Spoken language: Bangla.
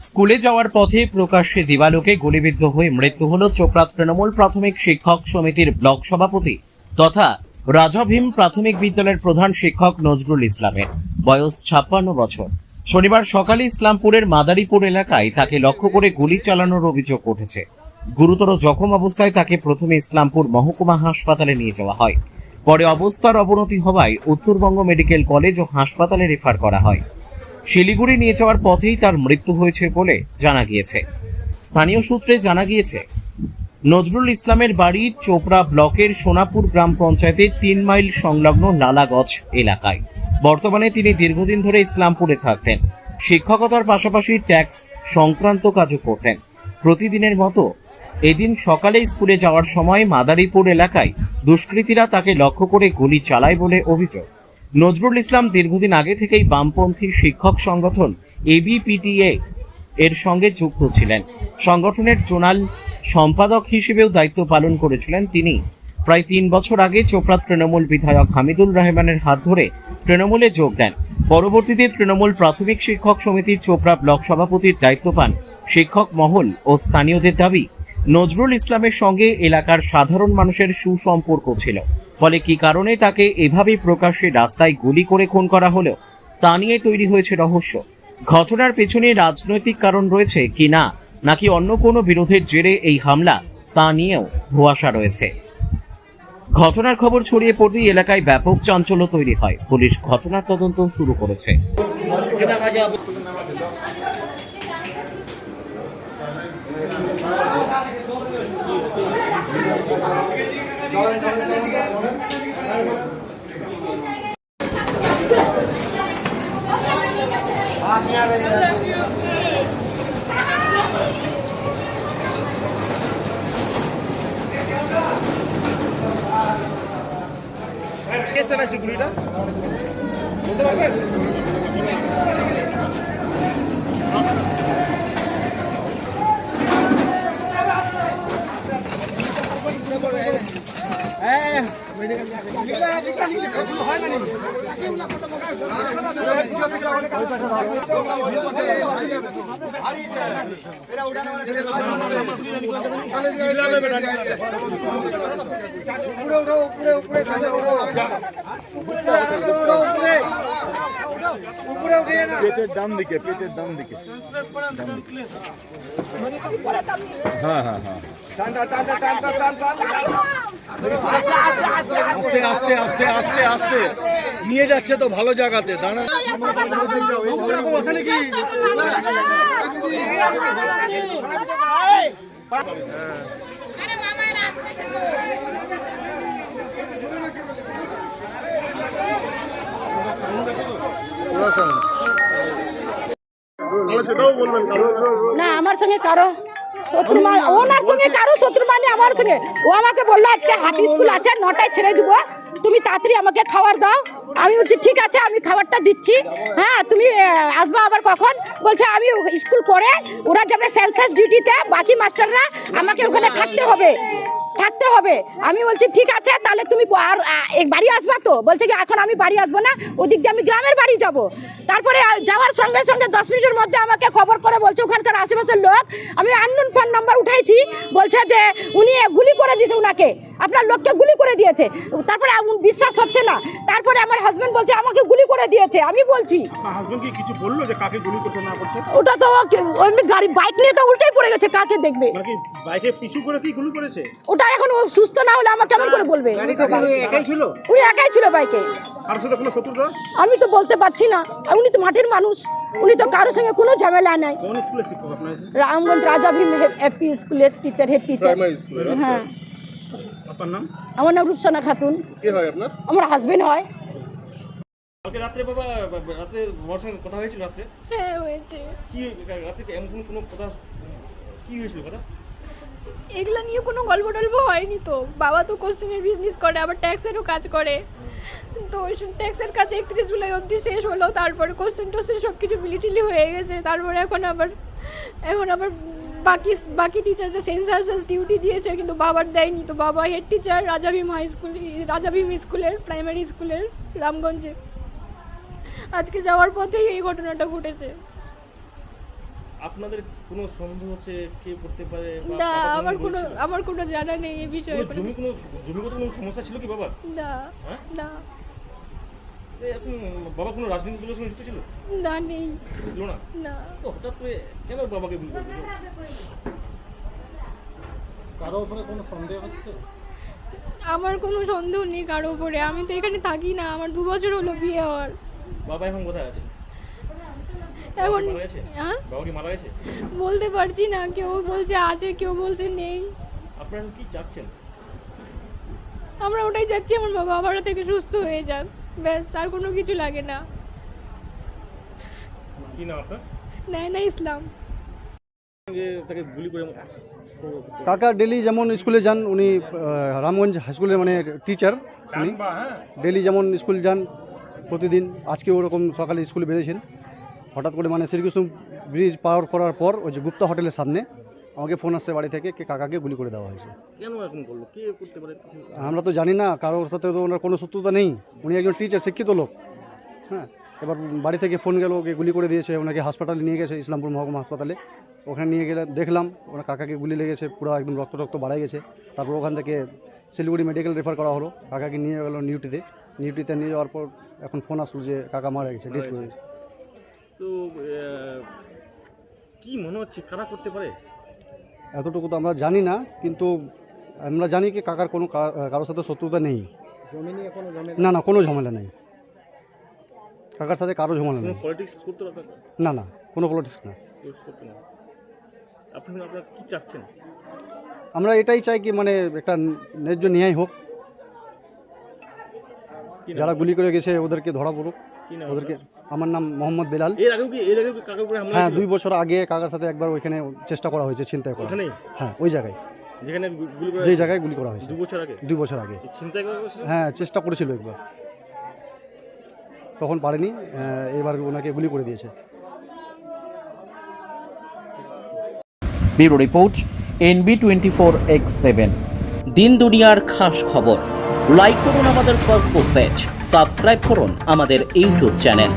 স্কুলে যাওয়ার পথে প্রকাশ্যে দিবালোকে গুলিবিদ্ধ হয়ে মৃত্যু হল চোপড়া তৃণমূল প্রাথমিক শিক্ষক সমিতির ব্লক সভাপতি তথা রাজা ভীম প্রাথমিক বিদ্যালয়ের প্রধান শিক্ষক নজরুল ইসলামের। বয়স 56 বছর। শনিবার সকালে ইসলামপুরের মাদারীপুর এলাকায় তাকে লক্ষ্য করে গুলি চালানোর অভিযোগ উঠেছে। গুরুতর জখম অবস্থায় তাকে প্রথমে ইসলামপুর মহকুমা হাসপাতালে নিয়ে যাওয়া হয়। পরে অবস্থার অবনতি হওয়ায় উত্তরবঙ্গ মেডিকেল কলেজ ও হাসপাতালে রেফার করা হয়। শিলিগুড়ি নিয়ে যাওয়ার পথেই তার মৃত্যু হয়েছে বলে জানা গিয়েছে। স্থানীয় সূত্রে জানা গিয়েছে, নজরুল ইসলামের বাড়ি চোপড়া ব্লকের সোনাপুর গ্রাম পঞ্চায়েতের 3 মাইল সংলগ্ন লালাগছ এলাকায়। বর্তমানে তিনি দীর্ঘদিন ধরে ইসলামপুরে থাকতেন। শিক্ষকতার পাশাপাশি ট্যাক্স সংক্রান্ত কাজও করতেন। প্রতিদিনের মতো এদিন সকালে স্কুলে যাওয়ার সময় মাদারীপুর এলাকায় দুষ্কৃতীরা তাকে লক্ষ্য করে গুলি চালায় বলে অভিযোগ। নজরুল ইসলাম দীর্ঘদিন আগে থেকেই বামপন্থী শিক্ষক সংগঠন ABPTA এর সঙ্গে যুক্ত ছিলেন। সংগঠনের জোনাল সম্পাদক হিসেবেও দায়িত্ব পালন করেছিলেন তিনি। প্রায় 3 বছর আগে চোপড়া তৃণমূল বিধায়ক হামিদুর রহমানের হাত ধরে তৃণমূলে যোগ দেন। পরবর্তীতে তৃণমূল প্রাথমিক শিক্ষক সমিতির চোপড়া ব্লক সভাপতির দায়িত্ব পান। শিক্ষক মহল ও স্থানীয়দের দাবি, নজরুল ইসলামের সঙ্গে এলাকার সাধারণ মানুষের সুসম্পর্ক ছিল। ফলে কি কারণে তাকে এভাবে প্রকাশ্যে রাস্তায় গুলি করে খুন করা হলো তা নিয়ে তৈরি হয়েছে রহস্য। ঘটনার পেছনে রাজনৈতিক কারণ রয়েছে কি না, নাকি অন্য কোনো বিরোধের জেরে এই হামলা, তা নিয়েও ধোঁয়াশা রয়েছে। ঘটনার খবর ছড়িয়ে পড়তেই এলাকায় ব্যাপক চাঞ্চল্য তৈরি হয়। পুলিশ ঘটনার তদন্ত শুরু করেছে। গুলিটা বলতে পারবেন? পেটের ডান দিকে, পেটের ডান দিকে। হ্যাঁ হ্যাঁ হ্যাঁ, আস্তে আস্তে আস্তে আস্তে আস্তে নিয়ে যাচ্ছে তো ভালো জায়গাতে। দাঁড়া না, আমার সঙ্গে কারো শত্রু মানে, ওনার সঙ্গে কারো শত্রু মানে আমার সঙ্গে। ও আমাকে বললো আজকে হাফ স্কুল আছে, 9টায় ছেড়ে দিব, তুমি তাড়াতাড়ি আমাকে খাবার দাও। আমি বলছি ঠিক আছে, আমি খাবারটা দিচ্ছি। হ্যাঁ, তুমি আসবা আবার কখন? বলছে আমি স্কুল করে ওরা যাবে সেন্সাস ডিউটিতে, বাকি মাস্টাররা আমাকে ওখানে থাকতে হবে। আমি বলছি ঠিক আছে, তাহলে তুমি আর বাড়ি আসবা তো? বলছে কি এখন আমি বাড়ি আসবো না, ওদিক দিয়ে আমি গ্রামের বাড়ি যাব। তারপরে যাওয়ার সঙ্গে সঙ্গে 10 মিনিটের মধ্যে আমাকে খবর করে বলছে ওখানকার আশেপাশের লোক, আমি আননোন ফোন নাম্বার উঠাইছি, বলছে যে উনি গুলি করে দিয়েছে, উনাকে আপনার লোককে গুলি করে দিয়েছে। তারপরে বিশ্বাস হচ্ছে না। তারপরে আমার হাজবেন্ড বলছে আমাকে গুলি করে দিয়েছে। আমি বলছি হাজবেন্ড কি কিছু বললো যে কাকে গুলি করতে না করছে? ওটা তো এমনি গাড়ি বাইক নিয়ে তো উল্টেই পড়ে গেছে, কাকে দেখবে? মানে কি বাইকে পিছু করে কি গুলি করেছে? ওটা এখন ও সুস্থ না হলে আমাকে কেমন করে বলবে? একাই ছিল? উনি একাই ছিল বাইকে। কারোর সাথে কোনো শত্রুতা? আমি তো বলতে পারছি না, উনি তো মাটির মানুষ, উনি তো কারোর সঙ্গে কোনো ঝামেলা নাই। কোন স্কুলের শিক্ষক আপনার? রামগঞ্জ রাজা ভীম এপি স্কুলের টিচার, হেড টিচার। হ্যাঁ। আপনার নাম? আমার নাম রূপসানা খাতুন। কে হয় আপনার? আমার হাজবেন্ড হয়। কালকে রাত্রে বাবা, রাতে তোমার সঙ্গে কথা হয়েছিল রাত্রে? হ্যাঁ হয়েছে। কি রাতে এমন কোনো কথা কি হয়েছিল কথা? এগুলা নিয়ে কোনো গল্প টল্প হয়নি তো। বাবা তো কোশ্চেনের বিজনেস করে, আবার ট্যাক্সেরও কাজ করে। তো ট্যাক্সের কাজ 31 জুলাই অবধি শেষ হলো। তারপরে কোশ্চেন টোশ্চেন সব কিছু বিলিটিলি হয়ে গেছে। তারপরে এখন আবার বাকি টিচার যে সেন্সাস ডিউটি দিয়েছে, কিন্তু বাবার দেয়নি। তো বাবা হেড টিচার রাজা ভীম স্কুলের প্রাইমারি স্কুলের রামগঞ্জে। আজকে যাওয়ার পথেই এই ঘটনাটা ঘটেছে। আপনাদের কোনো সন্দেহ হচ্ছে কে করতে পারে বা না বাবা আমার কোনো জানা নেই এই বিষয়ে কোনো জমিগত কোনো সমস্যা ছিল কি বাবা? না হ্যাঁ? না এখন বাবা কোনো রাজনৈতিক দলের সঙ্গে যুক্ত ছিল? না নেই ছিল না? না তো হঠাৎ করে কেন বাবাকে গুলি করে দিল? কারো উপরে কোনো সন্দেহ হচ্ছে? আমার কোনো সন্দেহ নেই কারো উপরে, আমি তো এখানে থাকি না, আমার 2 বছর হলো বিয়ে হওয়ার। বাবা এখন কোথায় আছে? এখন মারা গেছে? হ্যাঁ বাবা কি মারা গেছে? বলতে পারছি না, কেউ বলছে আছে কেউ বলছে নেই। আপনারা কি চাচ্ছেন? আমরা ওটাই চাচ্ছি আমার বাবা আবার থেকে সুস্থ হয়ে যাক, ব্যাস আর কোনো কিছু লাগে না। কি নাম আপনার? নায়না ইসলাম। তাকে গুলি করে কাকা ডেলি যেমন স্কুলে যান, উনি রামগঞ্জ হাই স্কুলের মানে টিচার, উনি ডেলি যেমন স্কুল যান প্রতিদিন, আজকে ওরকম সকালে স্কুলে বেরিয়েছেন। হঠাৎ করে মানে শ্রীকৃষ্ণ ব্রিজ পার করার পর ওই যে গুপ্তা হোটেলের সামনে আমাকে ফোন আসছে বাড়ি থেকে, কাকাকে গুলি করে দেওয়া হয়েছে। কেন এরকম করলো? কে করতে পারে? আমরা তো জানি না, কারোর সাথে তো ওনার কোনো শত্রুতা নেই, উনি একজন টিচার, শিক্ষিত লোক। হ্যাঁ, এবার বাড়ি থেকে ফোন গেল, ওকে গুলি করে দিয়েছে, ওনাকে হাসপাতালে নিয়ে গেছে, ইসলামপুর মহকুমা হাসপাতালে। ওখানে নিয়ে গেলে দেখলাম ওনার কাকাকে গুলি লেগেছে, পুরো একদম রক্ত বাড়াই গেছে। তারপর ওখান থেকে শিলিগুড়ি মেডিকেল রেফার করা হলো, কাকাকে নিয়ে গেল নিউটিতে নিয়ে যাওয়ার পর এখন ফোন আসলো যে কাকা মারা গেছে, ডেথ করে গেছে। তো কি মনে হচ্ছে কারা করতে পারে? এতটুকু তো আমরা জানি না, কিন্তু আমরা জানি কি কাকার কোনো কারোর সাথে শত্রুতা নেই। না না, কোনো ঝামেলা নেই কাকার সাথে, কারো ঝামেলা নেই। পলিটিক্স করতে পারে? না না, কোনো পলিটিক্স না। করতে না। আপনারা কি চাচ্ছেন? আমরা এটাই চাই কি মানে একটা ন্যায্য ন্যায় হোক, যারা গুলি করে গেছে ওদেরকে ধরা পড়ুক ওদেরকে। আমার নাম মোহাম্মদ বেলাল। এর আগেও কি কাকার উপরে হামলা? হ্যাঁ, 2 বছর আগে কাকার সাথে একবার ওইখানে চেষ্টা করা হয়েছে ছিনতাই করা। ওখানেই? হ্যাঁ, ওই জায়গায়, যেখানে গুলি করা, যেই জায়গায় গুলি করা হয়েছে 2 বছর আগে। 2 বছর আগে চিন্তা করা হয়েছিল? হ্যাঁ, চেষ্টা করেছিল একবার, তখন পারেনি, এবার ওনাকে গুলি করে দিয়েছে। Bureau report NB24X7। দিন দুনিয়ার খাস খবর। লাইক করুন আমাদের ফেসবুক পেজ, সাবস্ক্রাইব করুন আমাদের ইউটিউব চ্যানেল।